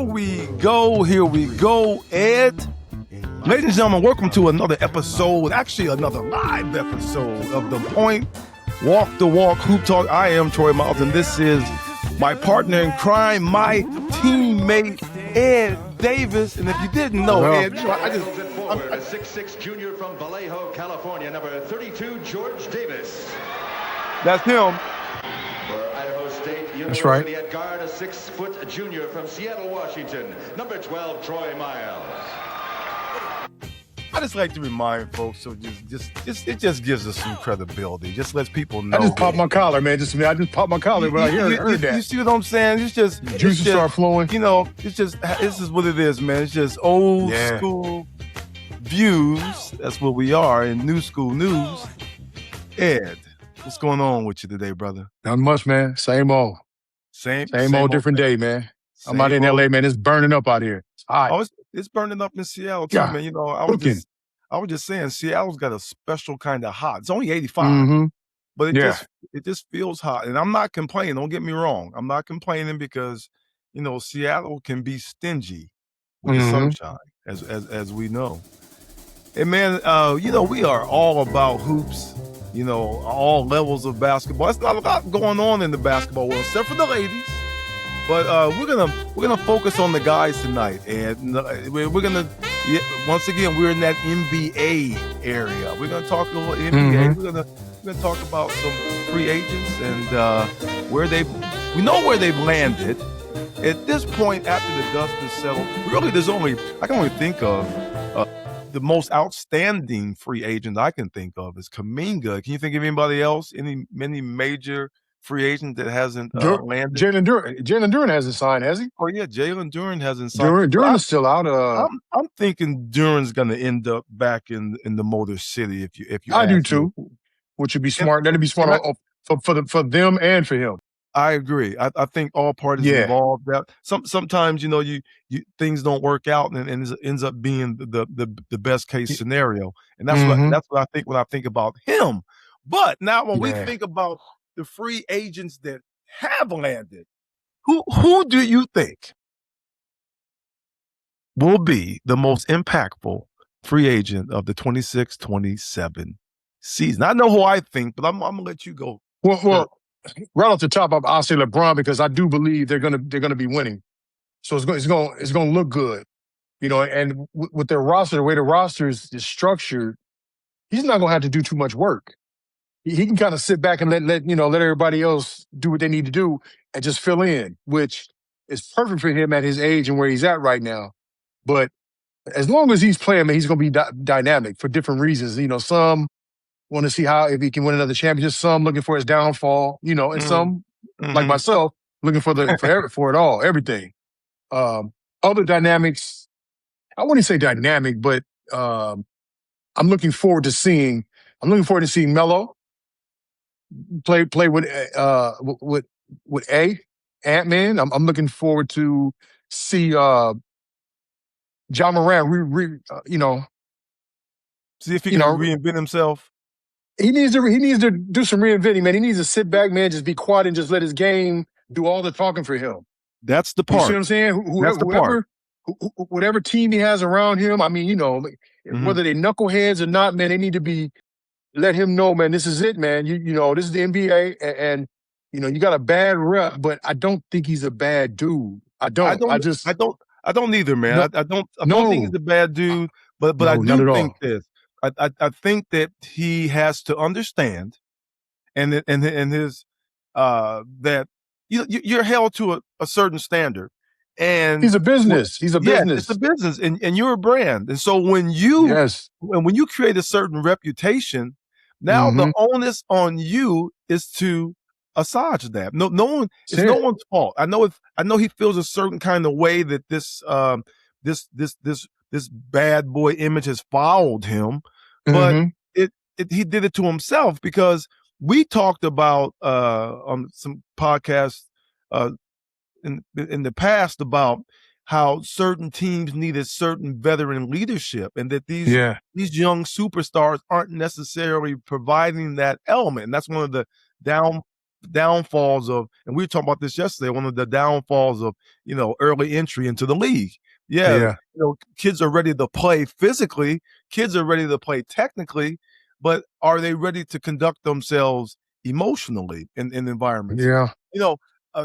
we go, Ed. Ladies and gentlemen, welcome to another episode, actually another live episode of The Point, Walk the Walk, Hoop Talk. I am Troy Miles, and this is my partner in crime, my teammate, Ed Davis. And if you didn't know, Ed, I just... I'm a 6'6" junior from Vallejo, California, number 32, George Davis. That's him. For Idaho State University That's right. at guard, a 6' junior from Seattle, Washington, number 12, Troy Miles. I just like to remind folks, so it just gives us some credibility. Just lets people know. I just popped my collar, man. I just popped my collar when I heard that. You see what I'm saying? It's just juices start flowing. You know, this is what it is, man. It's just old school views. That's what we are in new school news. Ed, what's going on with you today, brother? Not much, man. Same old. Same old, different day, man. I'm out in LA, man. It's burning up out here. It's hot. Oh, it's burning up in Seattle too, man. You know, I was just saying, Seattle's got a special kind of hot. It's only 85, but it just feels hot. And I'm not complaining. Don't get me wrong. I'm not complaining because, you know, Seattle can be stingy with the sunshine, as we know. And man, you know, we are all about hoops. You know, all levels of basketball. There's not a lot going on in the basketball world, except for the ladies. But we're gonna focus on the guys tonight, and we're gonna once again we're in that NBA area. We're gonna talk a little NBA. We're gonna talk about some free agents and we know where they've landed. At this point, after the dust is settled, really I can only think of the most outstanding free agent I can think of is Kuminga. Can you think of anybody else? Any major free agent that hasn't landed? Jalen Duren hasn't signed, has he? Oh yeah, Jalen Duren hasn't signed. Duren is still out. I'm thinking Duren's going to end up back in the Motor City. If you, I do too. Which would be smart. That'd be smart for them and for him. I agree. I think all parties involved. That sometimes you know you things don't work out and it ends up being the best case scenario, and that's what I think when I think about him. But now when we think about the free agents that have landed, who do you think will be the most impactful free agent of the 26-27 season? I know who I think, but I'm gonna let you go. Well, right off the top, I'll say LeBron because I do believe they're gonna be winning. So it's gonna look good, you know. And with their roster, the way the roster is structured, he's not gonna have to do too much work. He can kind of sit back and let everybody else do what they need to do and just fill in, which is perfect for him at his age and where he's at right now. But as long as he's playing, man, he's going to be dynamic for different reasons. You know, some want to see if he can win another championship. Some looking for his downfall. You know, and some like myself looking for it all, everything. Other dynamics, I wouldn't say dynamic, but I'm looking forward to seeing Melo play with Ant-Man. I'm looking forward to see Ja Morant see if he can reinvent himself. He needs to do some reinventing, man. He needs to sit back, man, just be quiet and just let his game do all the talking for him. That's the part. You see what I'm saying? That's the part. Whatever team he has around him, I mean, you know, whether they knuckleheads or not, man, they need to let him know, man, this is it, man. You know, this is the NBA, and you know, you got a bad rep, but I don't think he's a bad dude. I don't either, man. I don't think he's a bad dude, but I do think this. I think that he has to understand, and his that you're held to a certain standard, and he's a business. He's a business. It's a business, and you're a brand, and so when you create a certain reputation, now the onus on you is to assuage that. No one. It's no one's fault. I know he feels a certain kind of way that this bad boy image has followed him, but he did it to himself, because we talked about on some podcasts in the past about how certain teams needed certain veteran leadership, and that these young superstars aren't necessarily providing that element. And that's one of the downfalls of, and we were talking about this yesterday, one of the downfalls of, early entry into the league. Yeah. Kids are ready to play physically, kids are ready to play technically, but are they ready to conduct themselves emotionally in environments? Yeah.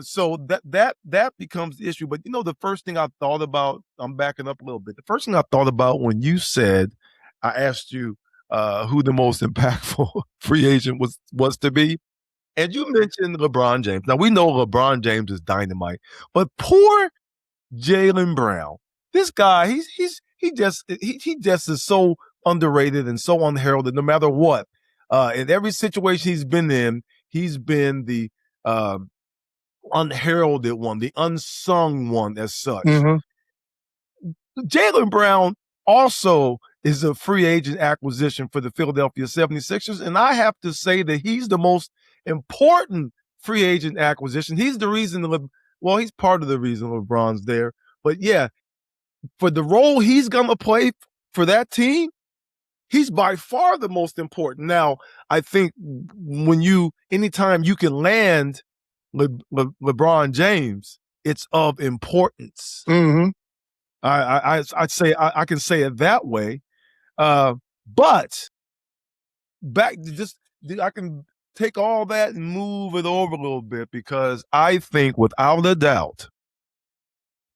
So that becomes the issue. But the first thing I thought about, I'm backing up a little bit. The first thing I thought about when you said, I asked you who the most impactful free agent was to be, and you mentioned LeBron James. Now we know LeBron James is dynamite, but poor Jalen Brown, this guy, he just is so underrated and so unheralded. No matter what, in every situation he's been in, he's been the unheralded one, the unsung one as such. Jalen Brown also is a free agent acquisition for the Philadelphia 76ers, and I have to say that he's the most important free agent acquisition. He's the reason, he's part of the reason LeBron's there. But yeah, for the role he's going to play for that team, he's by far the most important. Now, I think anytime you can land LeBron James, it's of importance. I'd say I can say it that way. But I can take all that and move it over a little bit, because I think without a doubt,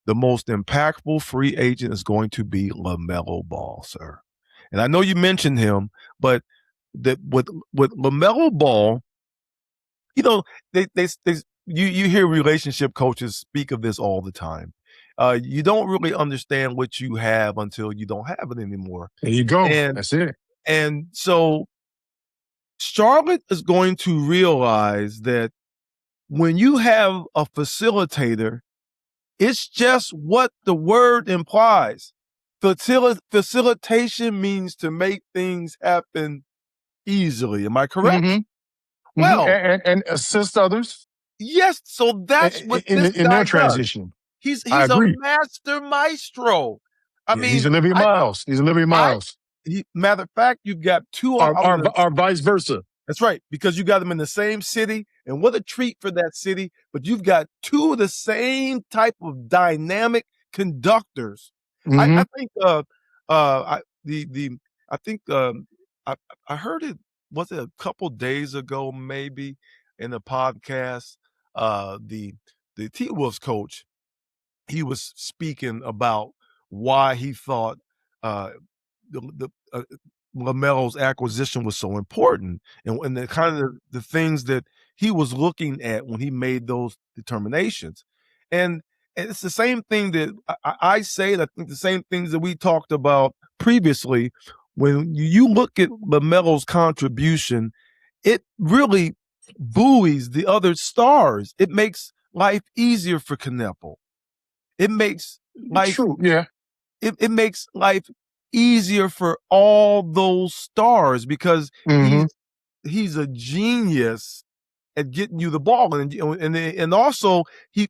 the most impactful free agent is going to be LaMelo Ball, sir. And I know you mentioned him, but with LaMelo Ball, you hear relationship coaches speak of this all the time. You don't really understand what you have until you don't have it anymore. There you go. That's it. And so Charlotte is going to realize that when you have a facilitator, it's just what the word implies. Facilitation means to make things happen easily. Am I correct? Well, and assist others. Yes, so that's what in their transition. He's a master maestro. He's Olivia Miles. Matter of fact, you've got two or vice versa. That's right, because you got them in the same city, and what a treat for that city. But you've got two of the same type of dynamic conductors. I heard it, was it a couple days ago, maybe, in a podcast. The T-Wolves coach, he was speaking about why he thought LaMelo's acquisition was so important, and the kind of the things that he was looking at when he made those determinations. And it's the same thing that I say, and I think the same things that we talked about previously. When you look at LaMelo's contribution, it really buoys the other stars. It makes life easier for Kneppel. It makes life It makes life easier for all those stars, because he's a genius at getting you the ball, and also he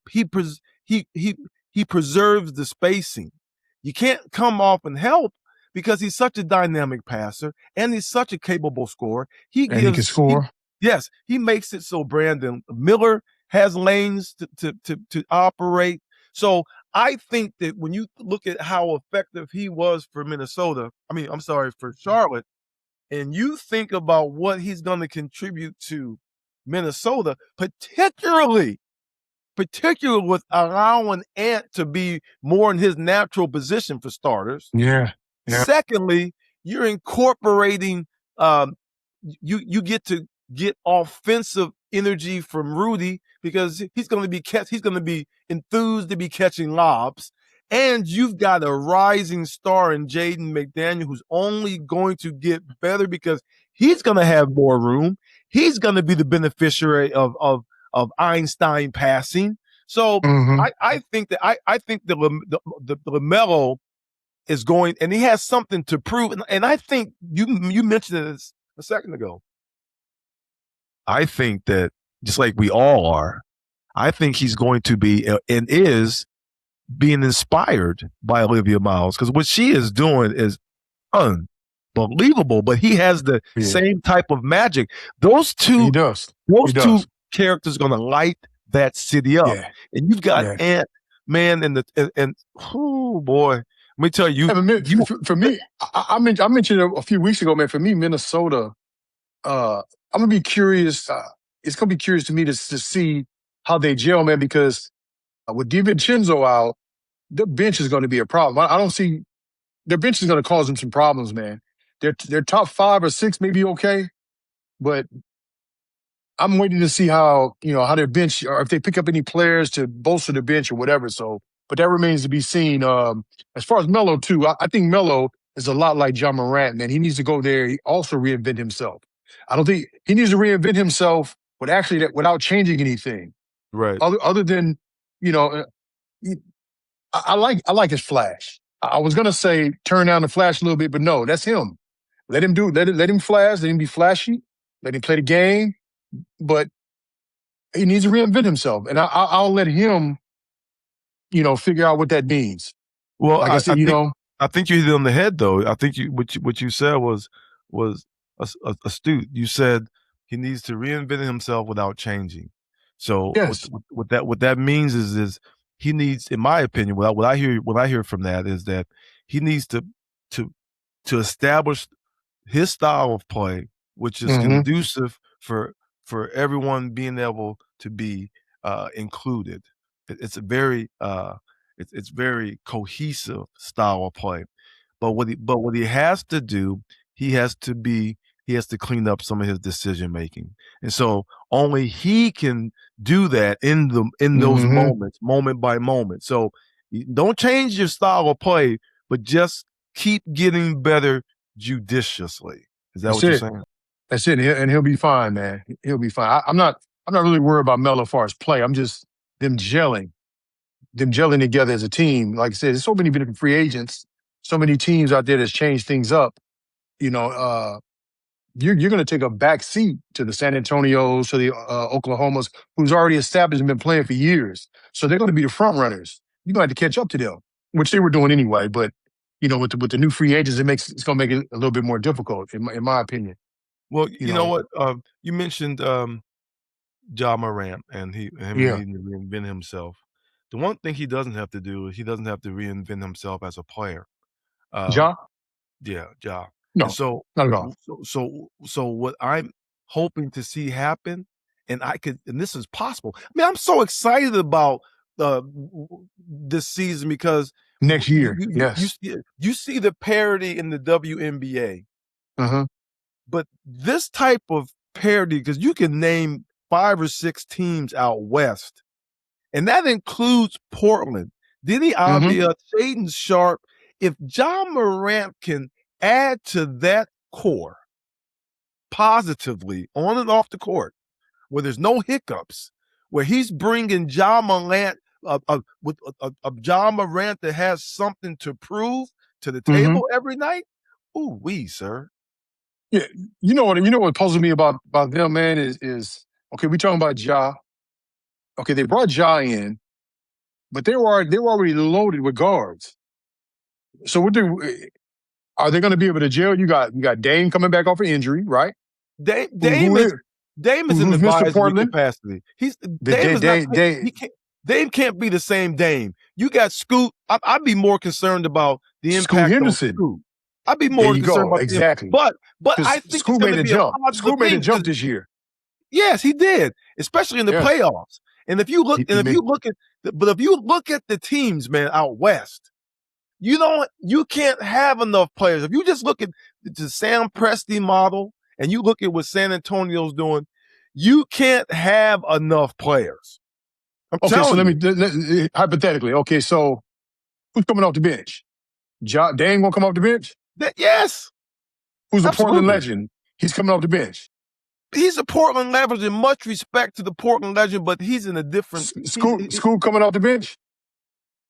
preserves the spacing. You can't come off and help, because he's such a dynamic passer and he's such a capable scorer. He can score. He makes it so Brandon Miller has lanes to operate. So I think that when you look at how effective he was for for Charlotte, and you think about what he's going to contribute to Minnesota, particularly with allowing Ant to be more in his natural position for starters. Yeah. Secondly, you're incorporating, you get to get offensive energy from Rudy, because he's going to be enthused to be catching lobs. And you've got a rising star in Jaden McDaniel, who's only going to get better, because he's going to have more room. He's going to be the beneficiary of Einstein passing. So I think that the LaMelo is going, and he has something to prove. And I think you mentioned this a second ago. I think that, just like we all are, I think he's going to be and is being inspired by Olivia Miles, because what she is doing is unbelievable. But he has the same type of magic. Those two, character's going to light that city up. Yeah. And you've got Ant-Man and oh boy, let me tell you. For me, I mentioned a few weeks ago, man. For me, Minnesota, I'm gonna be curious. It's gonna be curious to me to see how they gel, man. Because with DiVincenzo out, their bench is going to be a problem. I don't see their bench is going to cause them some problems, man. Their top 5 or 6 may be okay, but I'm waiting to see how their bench, or if they pick up any players to bolster the bench or whatever. So, but that remains to be seen. As far as Melo too, I think Melo is a lot like John Morant, man. He needs to go there. He also reinvent himself. I don't think he needs to reinvent himself, but actually without changing anything. Right. Other than, I like his flash. I was gonna say turn down the flash a little bit, but no, that's him. Let him let him flash, let him be flashy, let him play the game, but he needs to reinvent himself. And I'll let him, figure out what that means. Well, like I said, I think you hit it on the head though. I think what you said was astute. You said he needs to reinvent himself without changing. So yes. what that means is he needs, in my opinion, what I hear from that is that he needs to establish his style of play, which is conducive for everyone being able to be included. It's a very it's very cohesive style of play. But what he has to do, he has to clean up some of his decision making. And so only he can do that in those moments, moment by moment. So don't change your style of play, but just keep getting better judiciously. Is that what you're saying? That's it. And he'll be fine, man. He'll be fine. I'm not really worried about Melo as far as play. I'm just them gelling together as a team. Like I said, there's so many different free agents, so many teams out there that's changed things up. You're going to take a back seat to the San Antonios, to the Oklahomas, who's already established and been playing for years. So they're going to be the front runners. You're going to have to catch up to them, which they were doing anyway. But with the new free agents, it's going to make it a little bit more difficult, in my opinion. Well, you know what? You mentioned Ja Morant and him needing to reinvent himself. The one thing he doesn't have to do is he doesn't have to reinvent himself as a player. Ja? Yeah, Ja. No, and so, not at all. So what I'm hoping to see happen, and this is possible. I mean, I'm so excited about this season because next year, you see the parity in the WNBA. But this type of parity, because you can name 5 or 6 teams out west, and that includes Portland, Deni Avdija, Shaedon Sharpe. If Ja Morant can add to that core positively on and off the court, where there's no hiccups, where he's bringing Ja Morant with a Ja Morant that has something to prove to the table every night. Ooh, sir. Yeah, you know what puzzles me about them, man, is okay. We talking about Ja. Okay, they brought Ja in, but they were already loaded with guards. So are they going to be able to gel? You got Dame coming back off an injury, right? Dame is in advisory capacity. Dame can't be the same Dame. You got Scoot. I'd be more concerned about the impact on Scoot. I'd be more concerned about exactly. But I think Scoot made a jump. Scoot made a jump this year. Yes, he did, especially in the playoffs. And if you look at the teams, man, out west, you can't have enough players. If you just look at the Sam Presti model and you look at what San Antonio's doing, you can't have enough players. So let me hypothetically. Okay, so who's coming off the bench? Dame gonna come off the bench? Yes. Who's a Portland legend? He's coming off the bench. He's a Portland legend. In much respect to the Portland legend, but he's in a different. Scoot coming off the bench.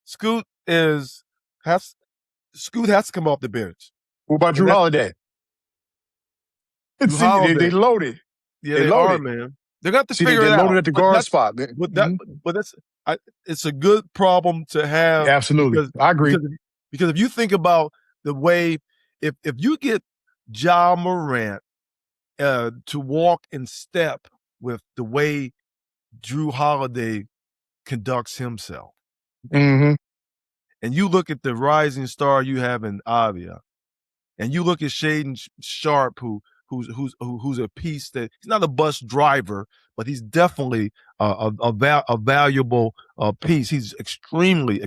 Scoot has to come off the bench. What about Drew Holiday? They loaded. Yeah, they are, man. They're going to have to figure it out. They loaded at the guard spot. But it's a good problem to have. Absolutely. I agree. Because if you think about the way, if you get Ja Morant to walk in step with the way Drew Holiday conducts himself. Mm-hmm. And you look at the rising star you have in Avia, and you look at Shaden Sharp, who's a piece that he's not a bus driver, but he's definitely a valuable piece. He's extremely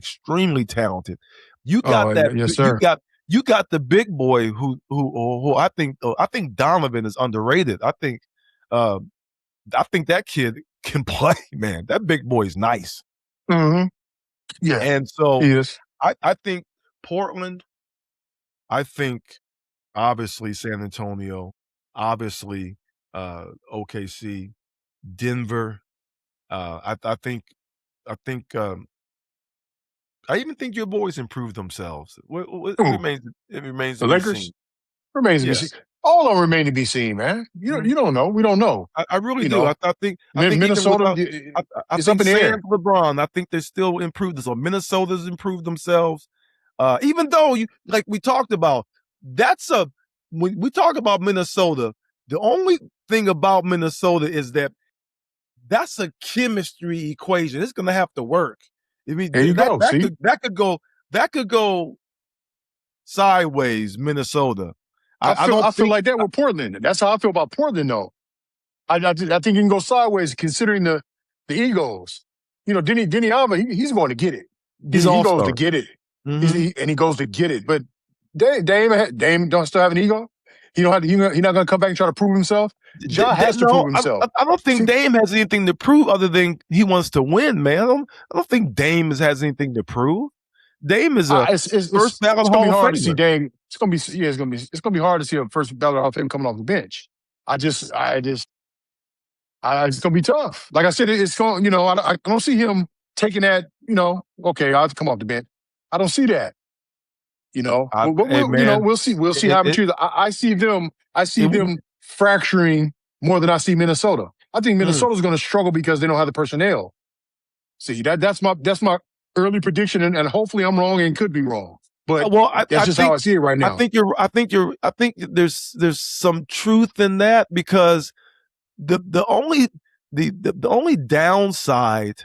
talented. You got that. Yes, sir. You got the big boy who I think Donovan is underrated. I think that kid can play, man. That big boy is nice. Mm-hmm. Yeah, and so he is. I think Portland. I think obviously San Antonio, obviously OKC, Denver. I think I even think your boys improved themselves. It remains The to be Lakers seen. remains to be seen. Yes. All of them remain to be seen, man. You don't know. We don't know. I really You do. know, I think even Minnesota without, I is up think in the sans air. LeBron, I think they still improved. So Minnesota's improved themselves. Even though we talked about, when we talk about Minnesota, the only thing about Minnesota is that's a chemistry equation. It's going to have to work. I mean, There you go. See, that could go sideways. Minnesota. I don't feel think. like that with Portland. That's how I feel about Portland, though. I think you can go sideways considering the egos. Denny Alva, he's going to get it. He's He goes all-star. to get it. Mm-hmm. And he goes to get it. But Dame don't still have an ego. He's not going to come back and try to prove himself. Ja has to prove himself. I don't think Dame has anything to prove other than he wants to win, man. I don't think Dame has anything to prove. Dame is a first ballot Hall of hard to see Famer. Dame. It's gonna be hard to see a first ballot Hall of Fame coming off the bench. It's gonna be tough. Like I said, it's going. I don't see him taking that. Okay, I'll come off the bench. I don't see that. We'll see. We'll see how mature. I see them. Fracturing more than I see Minnesota. I think Minnesota's going to struggle because they don't have the personnel. See, that's my early prediction, and hopefully I'm wrong and could be wrong. But that's just how I see it right now. I think there's some truth in that, because the only downside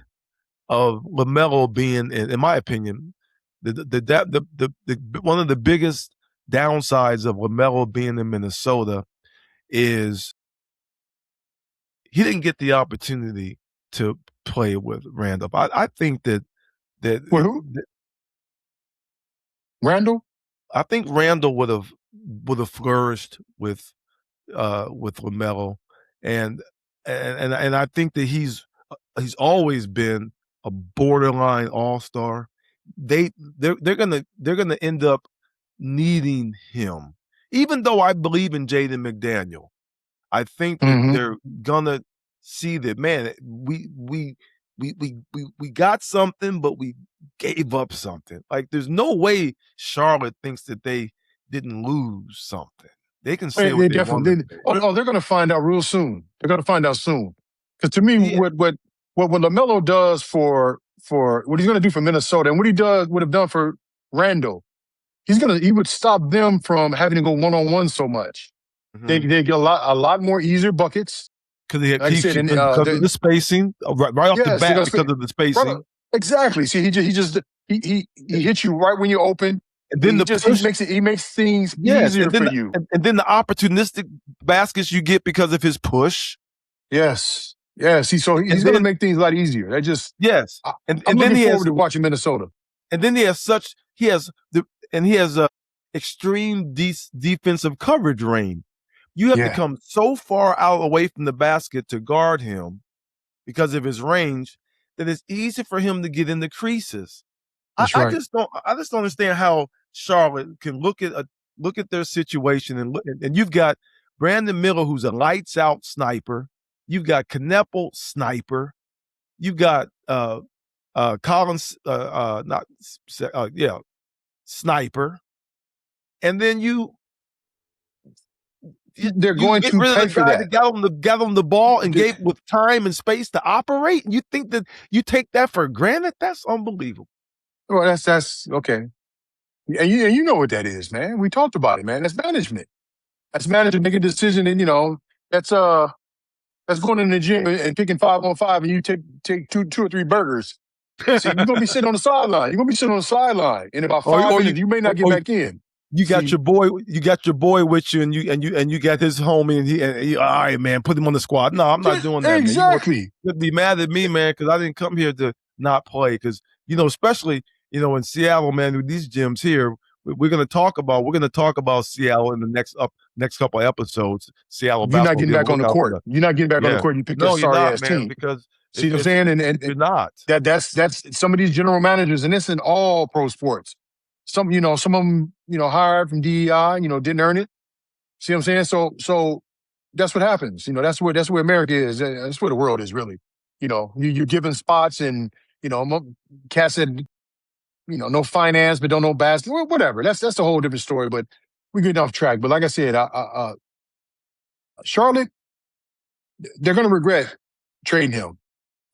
of LaMelo being, in my opinion, the one of the biggest downsides of LaMelo being in Minnesota is he didn't get the opportunity to play with Randolph. I think that who? Randall? I think Randall would have flourished with LaMelo, and I think that he's always been a borderline all-star. They're gonna end up needing him, even though I believe in Jaden McDaniel. I think that they're gonna see that, man, we got something, but we gave up something. Like, there's no way Charlotte thinks that they didn't lose something. They can say what they want. They're going to find out real soon. They're going to find out soon. Because to me, what LaMelo does for what he's going to do for Minnesota, and what he would have done for Randall, he would stop them from having to go one-on-one so much. They get a lot more easier buckets. Because of the spacing, right off the bat, because of the spacing. Exactly. See, he hits you right when you're open, and then he makes things easier for you. And then the opportunistic baskets you get because of his push. Yes. He's going to make things a lot easier. I'm looking forward to watching Minnesota. And then he has extreme defensive coverage range. You have to come so far out away from the basket to guard him because of his range that it's easy for him to get in the creases. I just don't understand how Charlotte can look at their situation and you've got Brandon Miller, who's a lights out sniper. You've got Kneppel, sniper. You've got Collins, sniper. And then they're going to pay for that. Got on the ball and gave with time and space to operate. And you think that you take that for granted? That's unbelievable. Well, that's okay. And you know what that is, man. We talked about it, man. That's management. That's management making a decision, and that's That's going in the gym and picking 5-on-5, and you take two or three burgers. See, you're gonna be sitting on the sideline. You're gonna be sitting on the sideline. In about 5 minutes, you may not get back in. You got your boy with you, and you got his homie, and he all right, man, put him on the squad. No, I'm not doing that. Exactly. You'd be mad at me, man, because I didn't come here to not play. Because especially in Seattle, man, with these gyms here, we're gonna talk about Seattle in the next couple of episodes. Seattle. You're not getting back on the court. You're not getting back on the court. You picked a sorry ass team. Because see what I'm saying? And you're not. That's some of these general managers, and it's in all pro sports. Some of them, hired from DEI, didn't earn it. See what I'm saying? So that's what happens. That's where America is. That's where the world is, really. You're given spots, and Cat said, no finance, but don't know basketball, whatever. That's a whole different story. But we're getting off track. But like I said, Charlotte, they're going to regret trading him.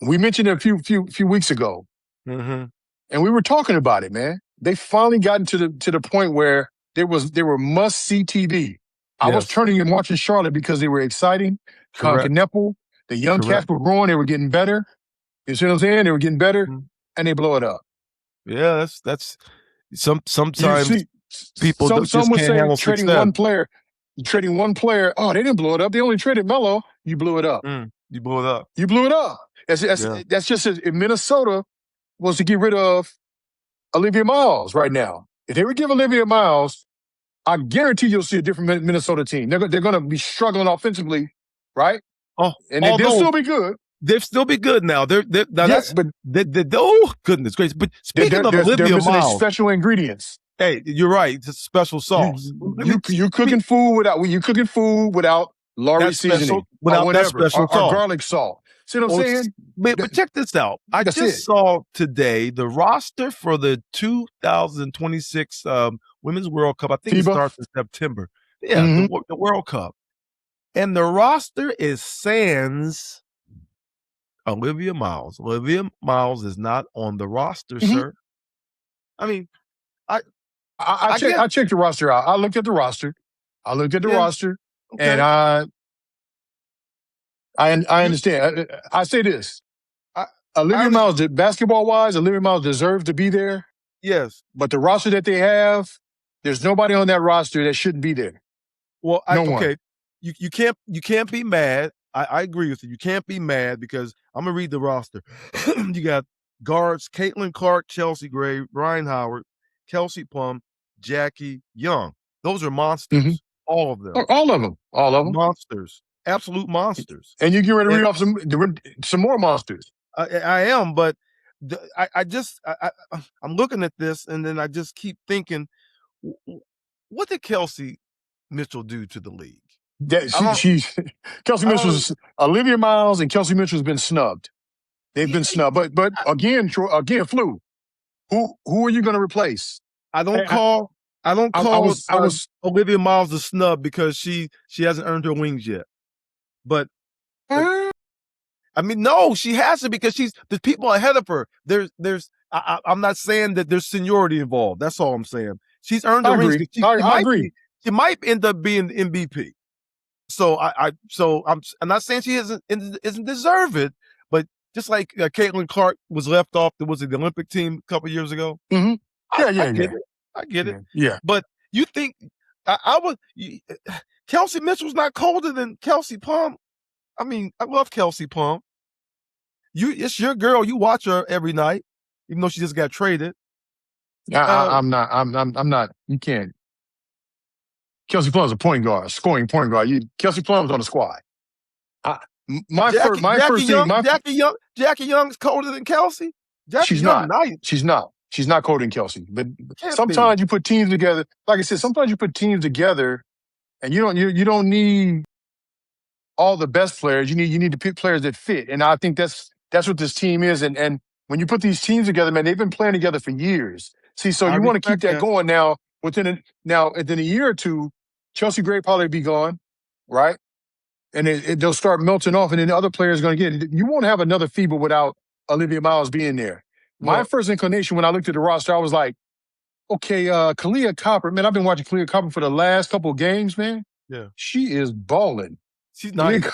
We mentioned it a few weeks ago, and we were talking about it, man. They finally gotten to the point where they were must see TV. I was turning and watching Charlotte because they were exciting. Kneppel, the young cats were growing. They were getting better. You see what I'm saying? They were getting better, and they blow it up. Yeah, that's sometimes people just some would can't say handle trading success. trading one player. Oh, they didn't blow it up. They only traded Melo. You blew it up. You blew it up. You blew it up. That's just if Minnesota was to get rid of Olivia Miles right now. If they would give Olivia Miles, I guarantee you'll see a different Minnesota team. They're going to be struggling offensively, right? Oh, and they'll still be good. They'll still be good now. Oh goodness gracious! But speaking of Olivia Miles, special ingredients. Hey, you're right. It's special sauce. You cooking food without Lowry seasoning, without that special sauce, or garlic salt. See what I'm saying? But check this out. I just saw today the roster for the 2026 Women's World Cup. I think it starts in September. Yeah, the World Cup. And the roster is sans Olivia Miles. Olivia Miles is not on the roster, sir. I mean, I checked the roster out. I looked at the roster. Okay. And I understand. I say this. Olivia Miles, basketball-wise, Olivia Miles deserves to be there. Yes. But the roster that they have, there's nobody on that roster that shouldn't be there. Well, you can't be mad. I agree with you. You can't be mad because I'm going to read the roster. You got guards, Caitlin Clark, Chelsea Gray, Ryan Howard, Kelsey Plum, Jackie Young. Those are monsters. All of them. All of them. Monsters. Absolute monsters. And you get ready to read off some more monsters. I am, but I'm looking at this, and then I just keep thinking, what did Kelsey Mitchell do to the league? Kelsey Mitchell's Olivia Miles and Kelsey Mitchell's been snubbed. They've been snubbed. But again, Flu, who are you going to replace? I don't call Olivia Miles a snub because she hasn't earned her wings yet. But I mean, no, she hasn't because there's people ahead of her. I'm not saying that there's seniority involved. That's all I'm saying. She's earned her wings. I agree. She might end up being MVP. So I'm not saying she isn't deserved, but just like Caitlin Clark was left off, was it the Olympic team a couple years ago? Mm-hmm. I get it. Yeah. But you think Kelsey Mitchell's not colder than Kelsey Plum? I mean, I love Kelsey Plum. It's your girl. You watch her every night, even though she just got traded. I'm not. You can't. Kelsey Plum's a point guard, scoring point guard. Kelsey Plum's on the squad. Jackie Young's colder than Kelsey. She's not colder than Kelsey. But sometimes you put teams together. Like I said, sometimes you put teams together, and you don't need all the best players. You need to pick players that fit. And I think that's what this team is. And when you put these teams together, man, they've been playing together for years. See, so you want to keep that going now. Within a year or two, Chelsea Gray probably be gone, right? And they'll start melting off, and then the other players are going to get it. You won't have another FIBA without Olivia Miles being there. My first inclination when I looked at the roster, I was like, okay, Kalia Copper, man, I've been watching Kalia Copper for the last couple of games, man. Yeah. She is balling. She's nice.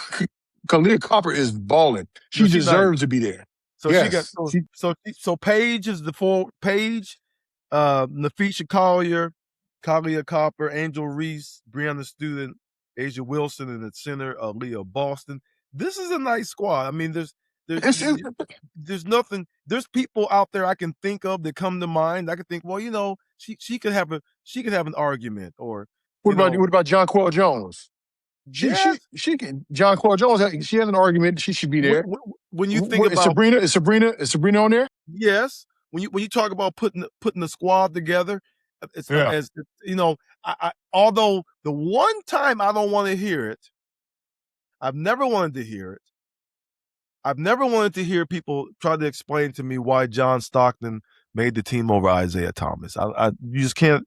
Kalia Copper is balling. She deserves to be there. So yes. So Paige is the full Paige, Nafisha Collier, Kalia Copper, Angel Reese, Brianna Student, Asia Wilson, and at center, Leah Boston. This is a nice squad. I mean, there's nothing. There's people out there I can think of that come to mind. I can think, well, she could have an argument, or what about John Quill Jones? She can. John Quill Jones. She has an argument. She should be there. When you think about is Sabrina on there? Yes. When you talk about putting the squad together, as I although the one time I don't want to hear it, I've never wanted to hear it. I've never wanted to hear people try to explain to me why John Stockton made the team over Isaiah Thomas. You just can't.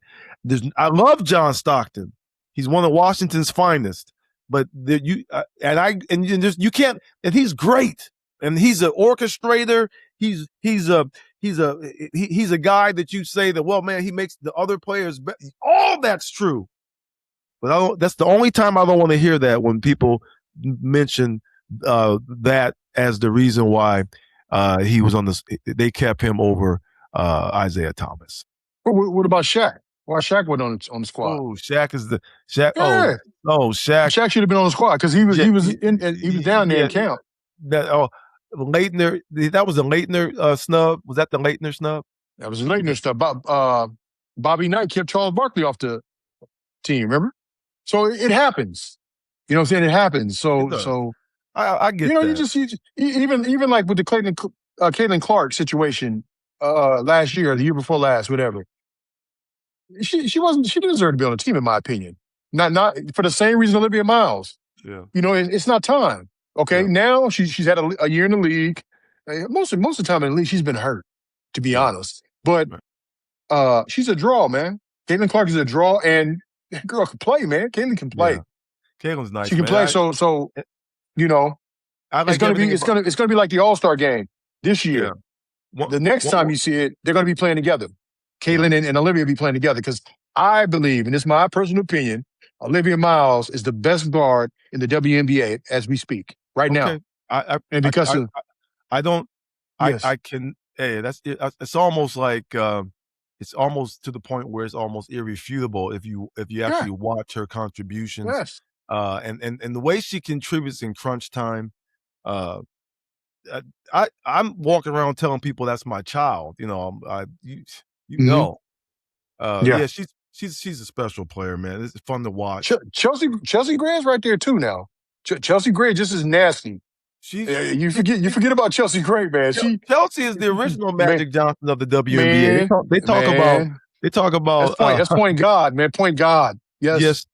I love John Stockton. He's one of Washington's finest. But you can't. And he's great. And he's an orchestrator. He's a guy that you say that, well, man, he makes the other players better. All that's true. But that's the only time I don't want to hear that, when people mention that as the reason why he was on this. They kept him over Isaiah Thomas. What about Shaq? Why Shaq wasn't on the squad? Oh, Shaq is the Shaq. Yeah. Shaq. Shaq should have been on the squad because he was down there in camp. Leitner. That was a Leitner snub. Was that the Leitner snub? That was a Leitner snub. Bobby Knight kept Charles Barkley off the team. Remember? So it happens. You know what I'm saying? It happens. So I get that. Even like with the Caitlin Clark situation last year, or the year before last, whatever. She didn't deserve to be on the team, in my opinion. Not for the same reason Olivia Miles. Yeah. It's not time. Okay. Yeah. Now she's had a year in the league. Most of the time in the league, she's been hurt, to be honest. But she's a draw, man. Caitlin Clark is a draw, and that girl can play, man. Caitlin can play. Yeah. Caitlin's nice. She can play. So it's gonna be like the All-Star game this year. Yeah. The next time you see it, they're gonna be playing together. Caitlin and Olivia be playing together, because I believe, and it's my personal opinion, Olivia Miles is the best guard in the WNBA as we speak right now. It's almost like it's almost to the point where it's almost irrefutable if you actually watch her contributions. Yes. And the way she contributes in crunch time. I'm walking around telling people that's my child. She's a special player, man. It's fun to watch. Chelsea Gray's right there too now. Chelsea Gray just as nasty. You forget about Chelsea Gray, man. Chelsea is the original Magic Johnson of the WNBA. They talk about that's point guard, man. Point guard. Yes,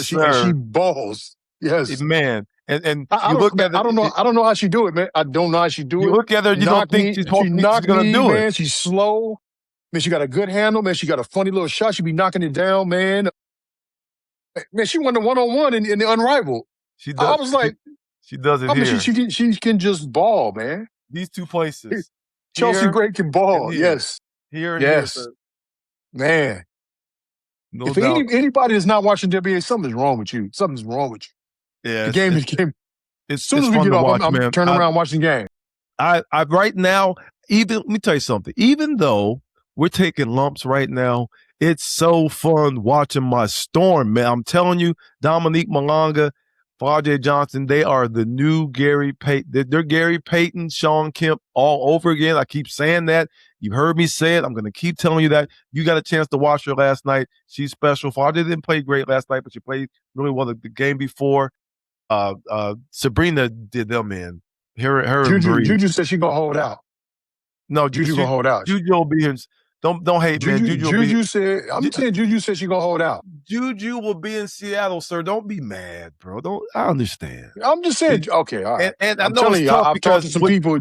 sir. She balls. Yes, man. And I don't know how she do it, man. I don't know how she do it. You look at her, you don't think she's going to do it. it. She's slow. Man, she got a good handle, man. She got a funny little shot. She be knocking it down, man. Man, she won the one-on-one in the Unrivaled. She does. I was like, she does it here. She can just ball, man. These two places. Chelsea Gray can ball. Yes. Here and yes. Here. Man. No if doubt. anybody is not watching WNBA, something's wrong with you. Something's wrong with you. Yeah. The game is game. As soon as we get off, I'm turning around watching the game. I right now, let me tell you something. Even though we're taking lumps right now, it's so fun watching my Storm, man. I'm telling you, Dominique Malonga, Fajay Johnson, they are the new Gary Payton. They're Gary Payton, Sean Kemp all over again. I keep saying that. You've heard me say it. I'm going to keep telling you that. You got a chance to watch her last night. She's special. Fajay didn't play great last night, but she played really well the game before. Sabrina did them in. Juju said she's going to hold out. No, Juju going to hold out. Juju will be here. Don't hate, Juju, man. Juju said, I'm saying Juju said she's going to hold out. Juju will be in Seattle, sir. Don't be mad, bro. I understand. I'm just saying, okay, all right. And I I'm know telling you, I've talked to some people.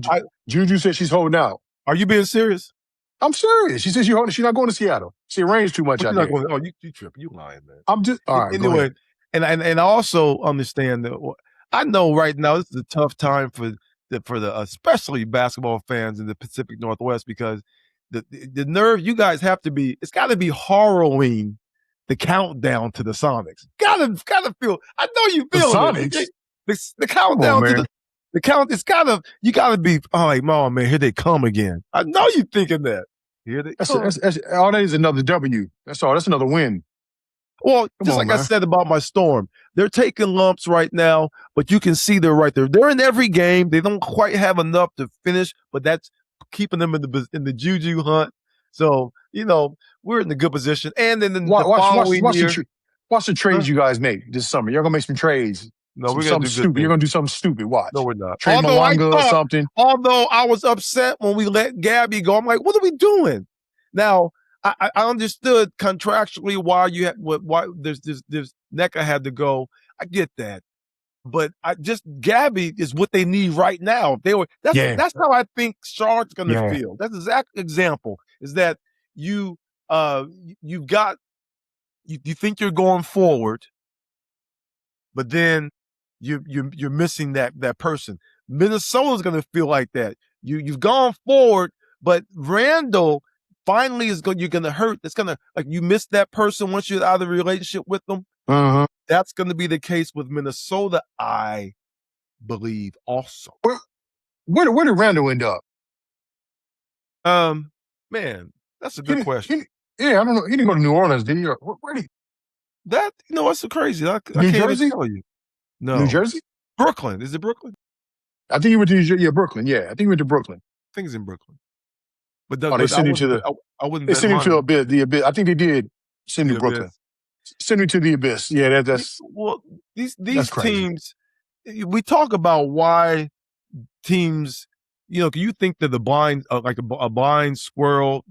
Juju said she's holding out. Are you being serious? I'm serious. She said she's not going to Seattle. She arranged too much out there. You tripping. You lying, man. I'm just, all right, anyway, and I also understand that I know right now this is a tough time for the especially basketball fans in the Pacific Northwest, because the nerve you guys have to be, it's got to be harrowing, the countdown to the Sonics. Gotta feel. I know you feel the Sonics. The countdown to the count. It's you gotta be. Oh, like, oh man, here they come again. I know you're thinking that. Here they come. That's all that is another W. That's all. That's another win. Well, just like I said about my Storm, they're taking lumps right now, but you can see they're right there. They're in every game. They don't quite have enough to finish, but that's keeping them in the juju hunt. So we're in a good position. And then the following year, watch the trades you guys make this summer. You're gonna make some trades. No, we're gonna do stupid. You're gonna do something stupid. Watch. No, we're not. Trade Malanga or something. Although I was upset when we let Gabby go, I'm like, what are we doing? Now I understood contractually why there's NECA had to go. I get that, but Gabby is what they need right now. That's how I think Charlotte's gonna feel. That's the exact example. Is that you think you're going forward, but then you're missing that person. Minnesota's going to feel like that. You've gone forward, but Randall finally you're going to hurt. It's going to, like, you miss that person once you're out of the relationship with them. Uh-huh. That's going to be the case with Minnesota, I believe, also. Where did Randall end up? Man, that's a good question. I don't know. He didn't go to New Orleans, did he? Where did he? That's so crazy. I New can't Jersey? even tell you. No. New Jersey? Brooklyn. Is it Brooklyn? I think he went to New Jersey. Yeah, Brooklyn. Yeah, I think he went to Brooklyn. I think it's in Brooklyn. But they sent him to they sent him to the abyss. I think they did send him to Brooklyn. Send him to the abyss. Yeah, that's these teams. We talk about why teams. You think that the blind, like a blind squirrel,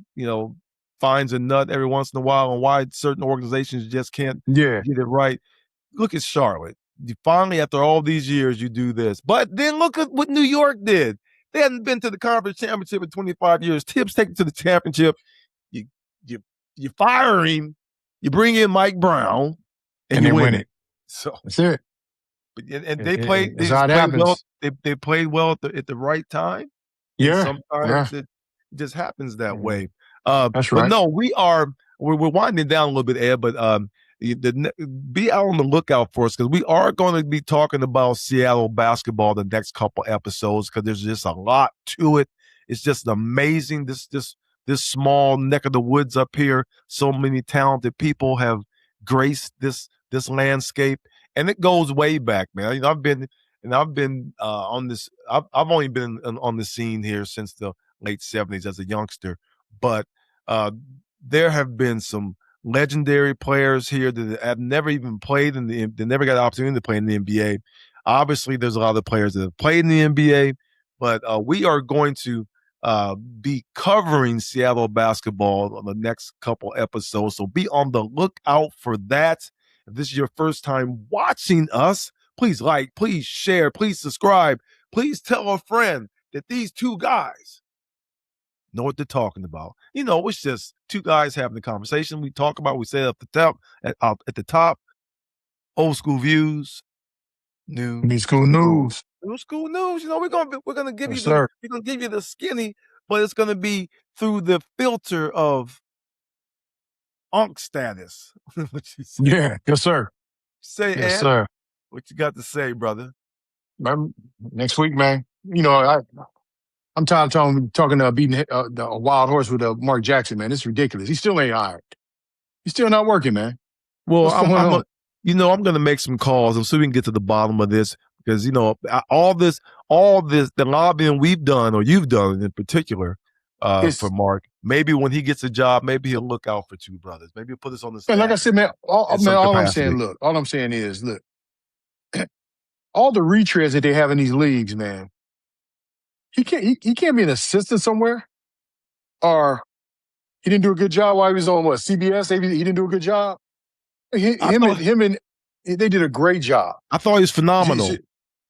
finds a nut every once in a while, and why certain organizations just can't get it right. Look at Charlotte. You finally, after all these years, you do this. But then look at what New York did. They hadn't been to the conference championship in 25 years. Tibbs take it to the championship. You fire him. You bring in Mike Brown, and you win it. So that's it. And they played. They played well. They played well at the right time. Yeah. Sometimes it just happens that way. That's right. But no, we're winding down a little bit, Ed. But be out on the lookout for us, because we are going to be talking about Seattle basketball the next couple episodes, because there's just a lot to it. It's just amazing. This small neck of the woods up here. So many talented people have graced this landscape, and it goes way back, man. I've been on this. I've only been on the scene here since the late 70s as a youngster, but there have been some legendary players here that have never even played they never got the opportunity to play in the NBA. Obviously, there's a lot of players that have played in the NBA, but we are going to be covering Seattle basketball on the next couple episodes. So be on the lookout for that. If this is your first time watching us, please like, please share, please subscribe, please tell a friend that these two guys know what they're talking about. It's just two guys having a conversation. We talk about, we say at the top, old school views, new school news. New school news. We're gonna give you the skinny, but it's gonna be through the filter of Unk status. What you say? Yeah, yes, sir. Yes, sir. What you got to say, brother? Next week, man. I'm tired of talking beating a wild horse with Mark Jackson, man. It's ridiculous. He still ain't hired. He's still not working, man. Well, I'm going to make some calls so we can get to the bottom of this, because all this, the lobbying we've done, or you've done in particular, for Mark. Maybe when he gets a job, maybe he'll look out for two brothers. Maybe he'll put us on the staff. Like I said, man. All I'm saying is, look, all the retreads that they have in these leagues, man. He can't be an assistant somewhere, or he didn't do a good job while he was on CBS. Maybe he didn't do a good job. They did a great job. I thought he was phenomenal.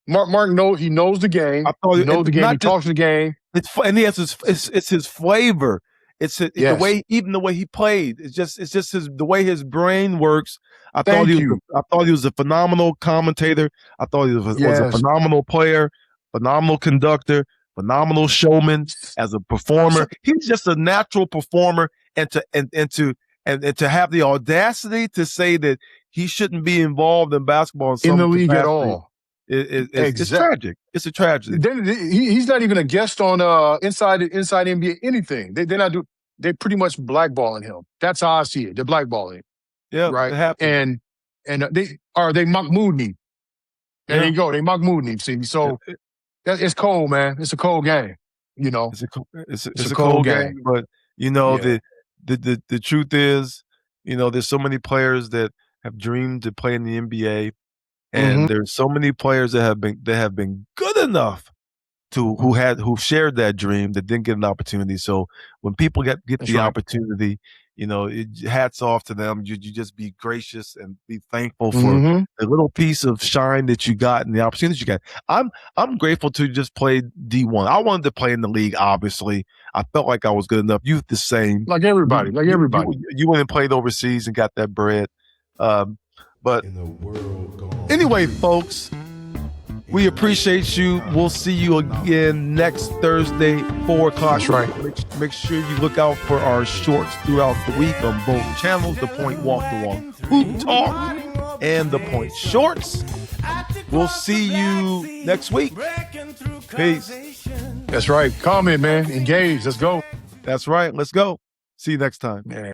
Mark he knows the game. He knows the game. He talks the game. And he has it's his flavor. It's the way he played. It's just the way his brain works. I thought he was a phenomenal commentator. I thought he was a phenomenal player, phenomenal conductor, phenomenal showman as a performer. He's just a natural performer, and to have the audacity to say that he shouldn't be involved in basketball in the league at all. It's tragic. It's a tragedy. He's not even a guest on Inside NBA anything. They're not do. They're pretty much blackballing him. That's how I see it. They're blackballing. Yeah, right. It happens. And they Mahmoud him. There you go. They Mahmoud him. See, so it's cold, man. It's a cold game. You know, it's a cold game. But you know, the truth is, you know, there's so many players that have dreamed to play in the NBA, and there's so many players that have been good enough who shared that dream that didn't get an opportunity. So when people get the opportunity, you know, hats off to them. You just be gracious and be thankful for the little piece of shine that you got and the opportunities you got. I'm grateful to just play D1. I wanted to play in the league, obviously. I felt like I was good enough. You the same. Like everybody. You went and played overseas and got that bread. But anyway, folks, we appreciate you. We'll see you again next Thursday, 4 o'clock. That's right. Make sure you look out for our shorts throughout the week on both channels, The Point Walk Along Hoop Talk and The Point Shorts. We'll see you next week. Peace. That's right. Comment, man. Engage. Let's go. That's right. Let's go. See you next time. Yeah.